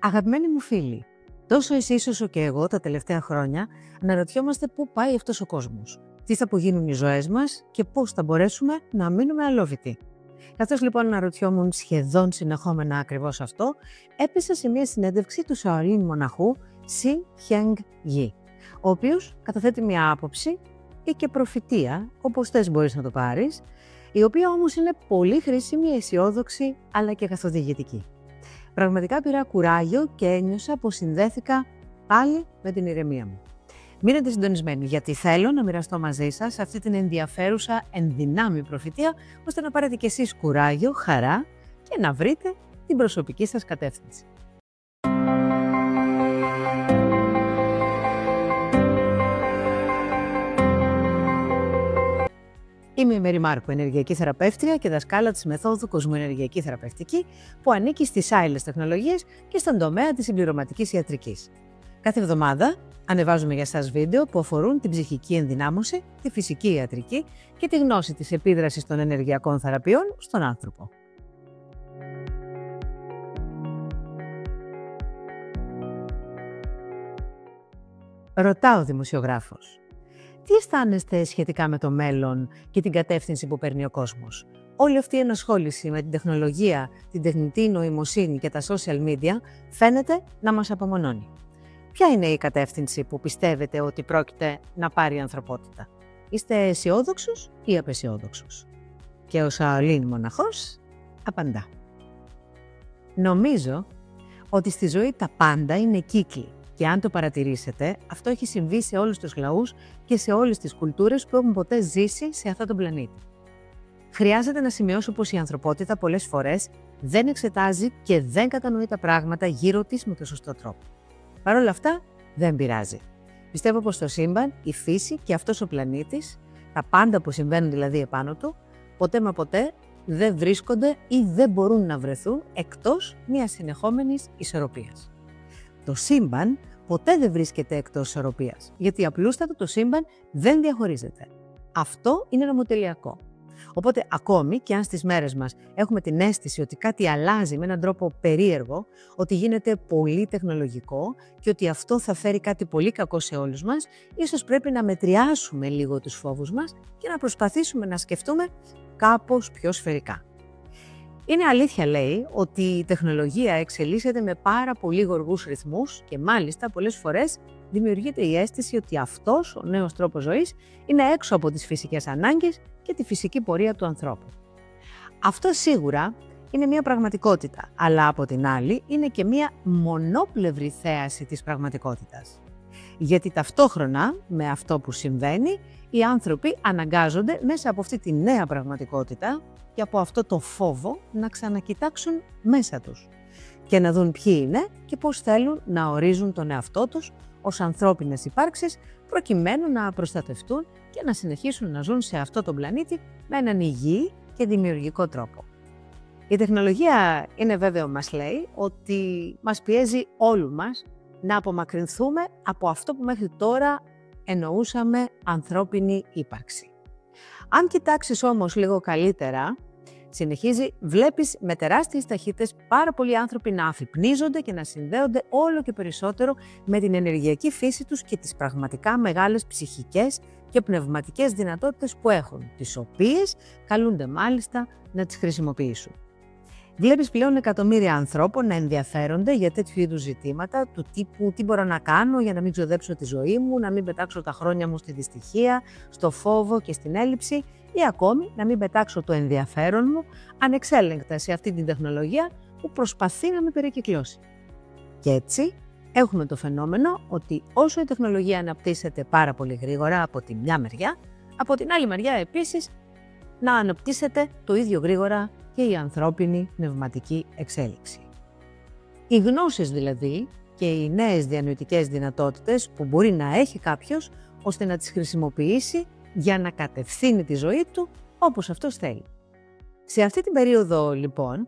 Αγαπημένοι μου φίλοι, τόσο εσείς όσο και εγώ τα τελευταία χρόνια αναρωτιόμαστε πού πάει αυτός ο κόσμος, τι θα απογίνουν οι ζωές μας και πώς θα μπορέσουμε να μείνουμε αλόβητοι. Καθώς λοιπόν αναρωτιόμουν σχεδόν συνεχόμενα ακριβώς αυτό, έπεσα σε μια συνέντευξη του Σαολίν μοναχού Σι Χιέγγ Γι, ο οποίος καταθέτει μια άποψη ή και προφητεία, όπως θες μπορείς να το πάρεις, η οποία όμως είναι πολύ χρήσιμη, αισιόδοξη αλλά και καθοδηγητική. Πραγματικά πήρα κουράγιο και ένιωσα πως συνδέθηκα πάλι με την ηρεμία μου. Μείνετε συντονισμένοι, γιατί θέλω να μοιραστώ μαζί σας αυτή την ενδιαφέρουσα ενδυνάμει προφητεία, ώστε να πάρετε κι εσείς κουράγιο, χαρά και να βρείτε την προσωπική σας κατεύθυνση. Είμαι η Μέρη Μάρκου, ενεργειακή θεραπεύτρια και δασκάλα της μεθόδου Κοσμοενεργειακή Θεραπευτική, που ανήκει στις άειλες τεχνολογίες και στον τομέα της συμπληρωματικής ιατρικής. Κάθε εβδομάδα ανεβάζουμε για σας βίντεο που αφορούν την ψυχική ενδυνάμωση, τη φυσική ιατρική και τη γνώση της επίδρασης των ενεργειακών θεραπείων στον άνθρωπο. Ρωτά ο δημοσιογράφος. Τι αισθάνεστε σχετικά με το μέλλον και την κατεύθυνση που παίρνει ο κόσμος? Όλη αυτή η ενασχόληση με την τεχνολογία, την τεχνητή νοημοσύνη και τα social media φαίνεται να μας απομονώνει. Ποια είναι η κατεύθυνση που πιστεύετε ότι πρόκειται να πάρει η ανθρωπότητα? Είστε αισιόδοξους ή απαισιόδοξους? Και ο Σαολίν μοναχός απαντά. Νομίζω ότι στη ζωή τα πάντα είναι κύκλοι. Και αν το παρατηρήσετε, αυτό έχει συμβεί σε όλους τους λαούς και σε όλες τις κουλτούρες που έχουν ποτέ ζήσει σε αυτόν τον πλανήτη. Χρειάζεται να σημειώσω πως η ανθρωπότητα πολλές φορές δεν εξετάζει και δεν κατανοεί τα πράγματα γύρω της με τον σωστό τρόπο. Παρ' όλα αυτά, δεν πειράζει. Πιστεύω πως το σύμπαν, η φύση και αυτός ο πλανήτης, τα πάντα που συμβαίνουν δηλαδή επάνω του, ποτέ μα ποτέ δεν βρίσκονται ή δεν μπορούν να βρεθούν εκτός μιας συνεχόμενης ισορροπίας. Το σύμπαν ποτέ δεν βρίσκεται εκτός ισορροπίας, γιατί απλούστατα το σύμπαν δεν διαχωρίζεται. Αυτό είναι νομοτελειακό. Οπότε ακόμη και αν στις μέρες μας έχουμε την αίσθηση ότι κάτι αλλάζει με έναν τρόπο περίεργο, ότι γίνεται πολύ τεχνολογικό και ότι αυτό θα φέρει κάτι πολύ κακό σε όλους μας, ίσως πρέπει να μετριάσουμε λίγο τους φόβους μας και να προσπαθήσουμε να σκεφτούμε κάπως πιο σφαιρικά. Είναι αλήθεια, λέει, ότι η τεχνολογία εξελίσσεται με πάρα πολύ γοργούς ρυθμούς και μάλιστα πολλές φορές δημιουργείται η αίσθηση ότι αυτός ο νέος τρόπος ζωής είναι έξω από τις φυσικές ανάγκες και τη φυσική πορεία του ανθρώπου. Αυτό σίγουρα είναι μια πραγματικότητα, αλλά από την άλλη είναι και μια μονόπλευρη θέαση της πραγματικότητας. Γιατί ταυτόχρονα με αυτό που συμβαίνει, οι άνθρωποι αναγκάζονται μέσα από αυτή τη νέα πραγματικότητα και από αυτό το φόβο να ξανακοιτάξουν μέσα τους και να δουν ποιοι είναι και πώς θέλουν να ορίζουν τον εαυτό τους ως ανθρώπινες υπάρξεις προκειμένου να προστατευτούν και να συνεχίσουν να ζουν σε αυτό τον πλανήτη με έναν υγιή και δημιουργικό τρόπο. Η τεχνολογία είναι βέβαιο, μας λέει, ότι μας πιέζει όλους μας να απομακρυνθούμε από αυτό που μέχρι τώρα εννοούσαμε ανθρώπινη ύπαρξη. Αν κοιτάξεις όμως λίγο καλύτερα, συνεχίζει, βλέπεις με τεράστιες ταχύτητες πάρα πολλοί άνθρωποι να αφυπνίζονται και να συνδέονται όλο και περισσότερο με την ενεργειακή φύση τους και τις πραγματικά μεγάλες ψυχικές και πνευματικές δυνατότητες που έχουν, τις οποίες καλούνται μάλιστα να τις χρησιμοποιήσουν. Βλέπεις πλέον εκατομμύρια ανθρώπων να ενδιαφέρονται για τέτοιου είδους ζητήματα, του τύπου τι μπορώ να κάνω για να μην ξοδέψω τη ζωή μου, να μην πετάξω τα χρόνια μου στη δυστυχία, στο φόβο και στην έλλειψη ή ακόμη να μην πετάξω το ενδιαφέρον μου ανεξέλεγκτα σε αυτή την τεχνολογία που προσπαθεί να με περικυκλώσει. Και έτσι έχουμε το φαινόμενο ότι όσο η τεχνολογία αναπτύσσεται πάρα πολύ γρήγορα από τη μια μεριά, από την άλλη μεριά επίσης να αναπτύσσεται το ίδιο γρήγορα και η ανθρώπινη πνευματική εξέλιξη. Οι γνώσεις δηλαδή και οι νέες διανοητικές δυνατότητες που μπορεί να έχει κάποιος ώστε να τις χρησιμοποιήσει για να κατευθύνει τη ζωή του όπως αυτός θέλει. Σε αυτή την περίοδο λοιπόν,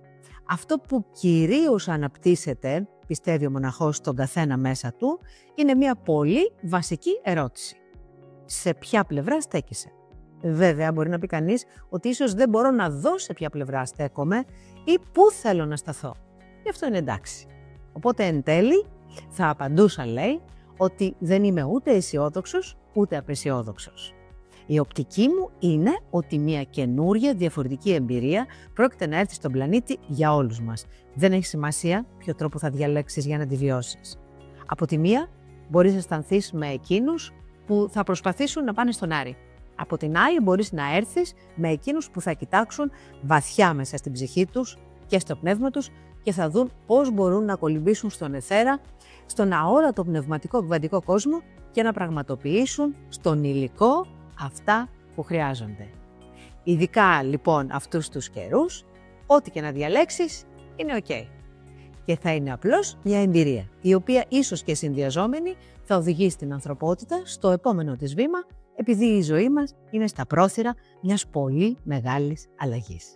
αυτό που κυρίως αναπτύσσεται, πιστεύει ο μοναχός στον καθένα μέσα του, είναι μια πολύ βασική ερώτηση. Σε ποια πλευρά στέκεσαι? Βέβαια, μπορεί να πει κανείς ότι ίσως δεν μπορώ να δω σε ποια πλευρά στέκομαι ή πού θέλω να σταθώ. Γι' αυτό είναι εντάξει. Οπότε εν τέλει θα απαντούσα, λέει, ότι δεν είμαι ούτε αισιόδοξος ούτε απεσιόδοξος. Η οπτική μου είναι ότι μια καινούρια διαφορετική εμπειρία πρόκειται να έρθει στον πλανήτη για όλους μας. Δεν έχει σημασία ποιο τρόπο θα διαλέξεις για να τη βιώσεις. Από τη μία μπορείς να αισθανθείς με εκείνους που θα προσπαθήσουν να πάνε στον Άρη. Από την άλλη μπορείς να έρθεις με εκείνους που θα κοιτάξουν βαθιά μέσα στην ψυχή τους και στο πνεύμα τους και θα δουν πώς μπορούν να κολυμπήσουν στον αιθέρα, στον αόρατο πνευματικό κβαντικό κόσμο και να πραγματοποιήσουν στον υλικό αυτά που χρειάζονται. Ειδικά λοιπόν αυτούς τους καιρούς, ό,τι και να διαλέξεις είναι ok. Και θα είναι απλώς μια εμπειρία, η οποία ίσως και συνδυαζόμενη θα οδηγήσει την ανθρωπότητα στο επόμενο της βήμα, επειδή η ζωή μας είναι στα πρόθυρα μιας πολύ μεγάλης αλλαγής.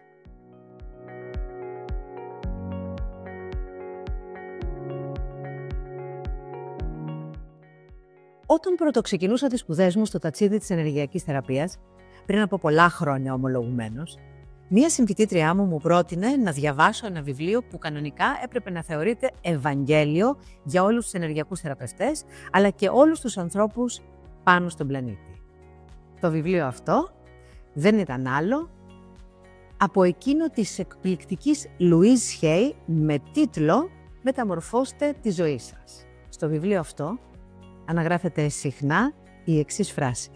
Όταν πρωτοξεκινούσα τις σπουδές μου στο ταξίδι της ενεργειακής θεραπείας, πριν από πολλά χρόνια ομολογουμένως, μία συμφοιτήτριά μου πρότεινε να διαβάσω ένα βιβλίο που κανονικά έπρεπε να θεωρείται Ευαγγέλιο για όλους τους ενεργειακούς θεραπευτές, αλλά και όλους τους ανθρώπους πάνω στον πλανήτη. Το βιβλίο αυτό δεν ήταν άλλο από εκείνο της εκπληκτικής Louise Hay με τίτλο «Μεταμορφώστε τη ζωή σας». Στο βιβλίο αυτό αναγράφεται συχνά η εξής φράση: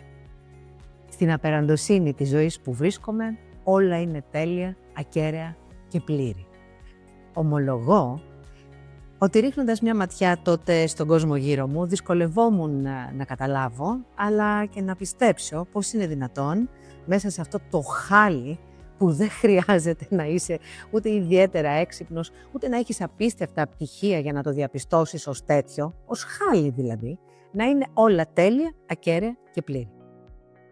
«Στην απεραντοσύνη της ζωής που βρίσκομαι, όλα είναι τέλεια, ακέραια και πλήρη». Ομολογώ ότι ρίχνοντας μια ματιά τότε στον κόσμο γύρω μου, δυσκολευόμουν να καταλάβω, αλλά και να πιστέψω πώς είναι δυνατόν μέσα σε αυτό το χάλι που δεν χρειάζεται να είσαι ούτε ιδιαίτερα έξυπνος, ούτε να έχεις απίστευτα πτυχία για να το διαπιστώσεις ως τέτοιο, ως χάλι δηλαδή, να είναι όλα τέλεια, ακέραια και πλήρη.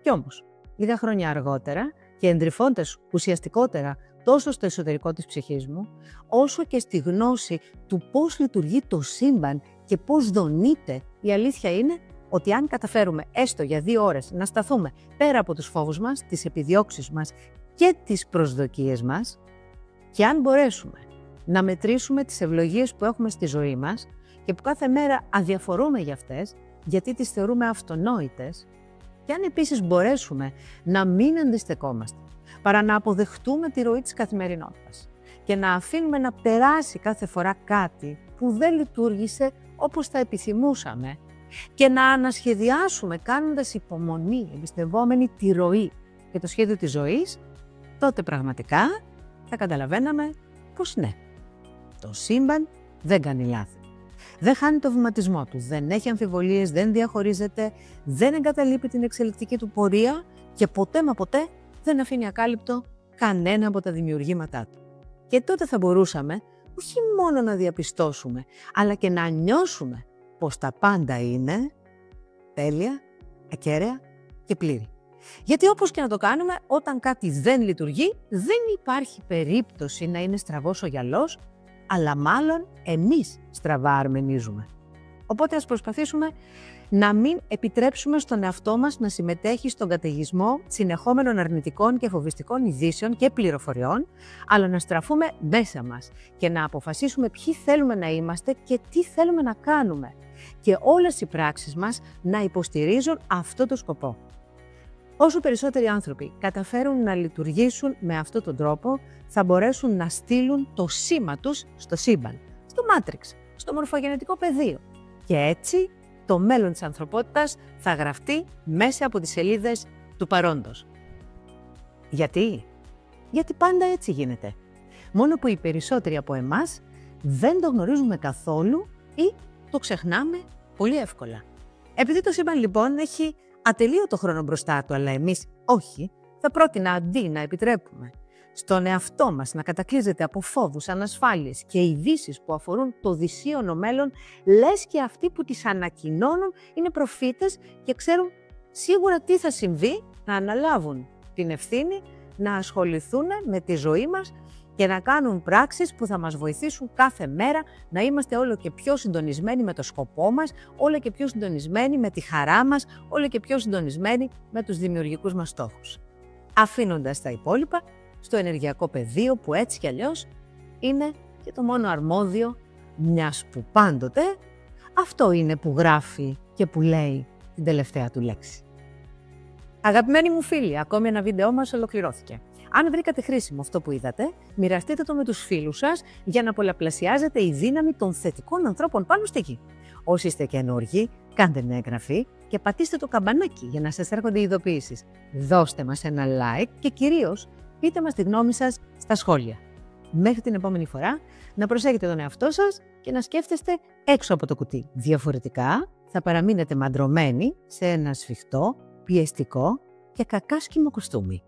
Κι όμως, λίγα χρόνια αργότερα και εντρυφώντας ουσιαστικότερα τόσο στο εσωτερικό της ψυχής μου, όσο και στη γνώση του πώς λειτουργεί το σύμπαν και πώς δονείται, η αλήθεια είναι ότι αν καταφέρουμε έστω για 2 ώρες να σταθούμε πέρα από τους φόβους μας, τις επιδιώξεις μας και τις προσδοκίες μας, και αν μπορέσουμε να μετρήσουμε τις ευλογίες που έχουμε στη ζωή μας και που κάθε μέρα αδιαφορούμε για αυτές, γιατί τις θεωρούμε αυτονόητες, και αν επίσης μπορέσουμε να μην αντιστεκόμαστε, παρά να αποδεχτούμε τη ροή της καθημερινότητας και να αφήνουμε να περάσει κάθε φορά κάτι που δεν λειτουργήσε όπως θα επιθυμούσαμε και να ανασχεδιάσουμε κάνοντας υπομονή, εμπιστευόμενη τη ροή και το σχέδιο της ζωής, τότε πραγματικά θα καταλαβαίναμε πως ναι, το σύμπαν δεν κάνει λάθη. Δεν χάνει το βηματισμό του, δεν έχει αμφιβολίες, δεν διαχωρίζεται, δεν εγκαταλείπει την εξελικτική του πορεία και ποτέ μα ποτέ δεν αφήνει ακάλυπτο κανένα από τα δημιουργήματά του. Και τότε θα μπορούσαμε όχι μόνο να διαπιστώσουμε, αλλά και να νιώσουμε πως τα πάντα είναι τέλεια, ακέραια και πλήρη. Γιατί όπως και να το κάνουμε, όταν κάτι δεν λειτουργεί, δεν υπάρχει περίπτωση να είναι στραβός ο γυαλός, αλλά μάλλον εμείς στραβά αρμενίζουμε. Οπότε ας προσπαθήσουμε να μην επιτρέψουμε στον εαυτό μας να συμμετέχει στον καταιγισμό συνεχόμενων αρνητικών και φοβιστικών ειδήσεων και πληροφοριών, αλλά να στραφούμε μέσα μας και να αποφασίσουμε ποιοι θέλουμε να είμαστε και τι θέλουμε να κάνουμε. Και όλες οι πράξεις μας να υποστηρίζουν αυτό το σκοπό. Όσο περισσότεροι άνθρωποι καταφέρουν να λειτουργήσουν με αυτόν τον τρόπο, θα μπορέσουν να στείλουν το σήμα τους στο σύμπαν, στο Matrix, στο μορφογενετικό πεδίο. Και έτσι το μέλλον της ανθρωπότητας θα γραφτεί μέσα από τις σελίδες του παρόντος. Γιατί? Γιατί πάντα έτσι γίνεται. Μόνο που οι περισσότεροι από εμάς δεν το γνωρίζουμε καθόλου ή το ξεχνάμε πολύ εύκολα. Επειδή το σύμπαν λοιπόν έχει ατελείωτο χρόνο μπροστά του, αλλά εμείς όχι, θα πρότεινα αντί να επιτρέπουμε στον εαυτό μας να κατακλείζεται από φόβους, ανασφάλειες και ειδήσεις που αφορούν το δυσίωνο μέλλον, λες και αυτοί που τις ανακοινώνουν είναι προφήτες και ξέρουν σίγουρα τι θα συμβεί, να αναλάβουν την ευθύνη, να ασχοληθούν με τη ζωή μας και να κάνουν πράξεις που θα μας βοηθήσουν κάθε μέρα να είμαστε όλο και πιο συντονισμένοι με το σκοπό μας, όλο και πιο συντονισμένοι με τη χαρά μας, όλο και πιο συντονισμένοι με τους δημιουργικούς μας στόχους. Αφήνοντας τα υπόλοιπα στο ενεργειακό πεδίο που έτσι κι αλλιώς είναι και το μόνο αρμόδιο μιας που πάντοτε αυτό είναι που γράφει και που λέει την τελευταία του λέξη. Αγαπημένοι μου φίλοι, ακόμη ένα βίντεό μας ολοκληρώθηκε. Αν βρήκατε χρήσιμο αυτό που είδατε, μοιραστείτε το με τους φίλους σας για να πολλαπλασιάζετε η δύναμη των θετικών ανθρώπων πάνω στη γη. Όσοι είστε καινούργοι, κάντε μια εγγραφή και πατήστε το καμπανάκι για να σας έρχονται οι ειδοποιήσεις. Δώστε μας ένα like και κυρίως πείτε μας τη γνώμη σας στα σχόλια. Μέχρι την επόμενη φορά, να προσέχετε τον εαυτό σας και να σκέφτεστε έξω από το κουτί. Διαφορετικά, θα παραμείνετε μαντρωμένοι σε ένα σφιχτό, πιεστικό και κακάσκημο κοστούμι.